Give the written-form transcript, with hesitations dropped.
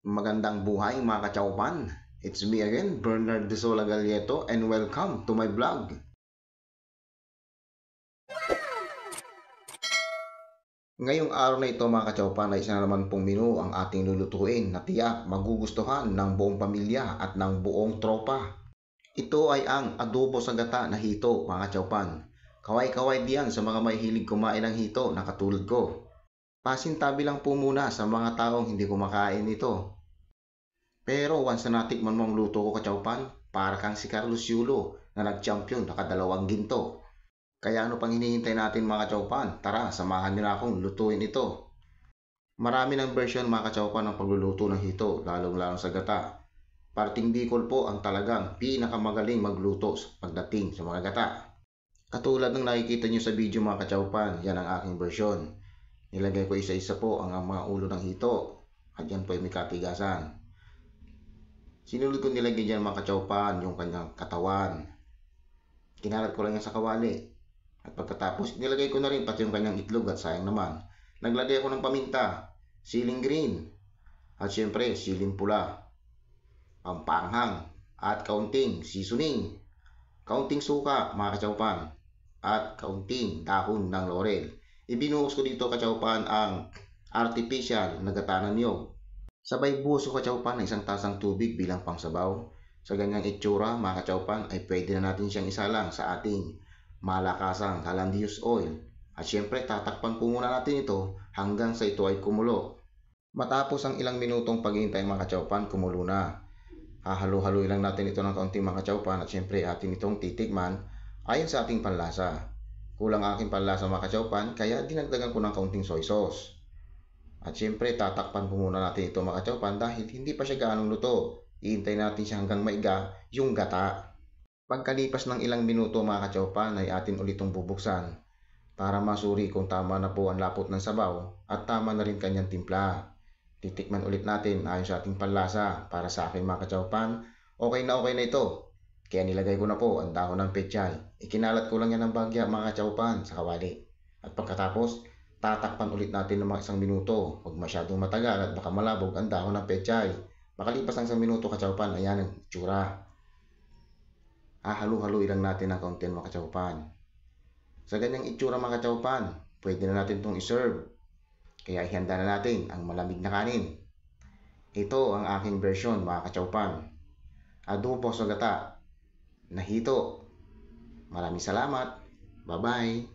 Magandang buhay mga kachaupan. It's me again, Bernard De Sola Galieto, and welcome to my vlog. Ngayong araw na ito mga kachaupan ay isa na naman pong menu ang ating lulutuin na tiyak magugustuhan ng buong pamilya at ng buong tropa. Ito ay ang adobo sa gata na hito mga kachaupan. Kaway-kaway diyan sa mga mahihilig kumain ng hito na katulad ko. Pasintabi lang po muna sa mga taong hindi kumakain nito. Pero once na natikman mo ang luto ko kachaupan, para kang si Carlos Yulo na nag-champion nakadalawang ginto. Kaya ano pang hinihintay natin mga kachaupan? Tara, samahan niyo na akong lutuin ito. Marami ng version mga kachaupan ng pagluluto ng hito, lalong-lalong sa gata. Parting Bicol po ang talagang pinakamagaling magluto pagdating sa mga gata. Katulad ng nakikita niyo sa video mga kachaupan, yan ang aking version. Nilagay ko isa-isa po ang mga ulo ng hito at yan po ay may katigasan. Sinulod ko nilagay dyan mga kachaupan yung kanyang katawan. Kinalat ko lang yan sa kawali. At pagkatapos nilagay ko na rin pati yung kanyang itlog at sayang naman. Naglagay ako ng paminta, siling green, at syempre siling pula, pampanghang, at kaunting seasoning, kaunting suka mga kachaupan, at kaunting dahon ng laurel. Ibinuhos ko dito kachaupan ang artificial na gata ng niyog. Sabay buhos ko kachaupan ng isang tasang tubig bilang pangsabaw. Sa ganyang itsura mga kachaupan ay pwede na natin siyang isalang sa ating malakasang Hollandaise oil. At syempre tatakpan po muna natin ito hanggang sa ito ay kumulo. Matapos ang ilang minutong paghihintay mga kachaupan, kumulo na. Hahalo-haloy lang natin ito ng kaunting mga kachaupan at syempre atin itong titikman ayon sa ating panlasa. Kulang aking panlasa mga kachaupan kaya dinagdagan ko ng kaunting soy sauce. At syempre tatakpan po muna natin ito mga kachaupan dahil hindi pa siya gaanong luto. Iintay natin siya hanggang maiga yung gata. Pagkalipas ng ilang minuto mga kachaupan ay atin ulitong bubuksan para masuri kung tama na po ang lapot ng sabaw at tama na rin kanyang timpla. Titikman ulit natin ayon sa ating panlasa. Para sa akin mga kachaupan, okay na ito. Kaya nilagay ko na po ang dahon ng pechay. Ikinalat ko lang yan ng bagya mga kachaupan sa kawali. At pagkatapos, tatakpan ulit natin ng mga isang minuto. Huwag masyadong matagal at baka malabog ang dahon ng pechay. Makalipas ang isang minuto kachaupan, ayan ang itsura. Halu-haluin lang natin ang kaunti mga kachaupan. Sa ganyang itsura mga kachaupan, pwede na natin itong iserve. Kaya ihanda na natin ang malamig na kanin. Ito ang aking version mga kachaupan. Adobo sa gata na hito. Maraming salamat. Bye-bye.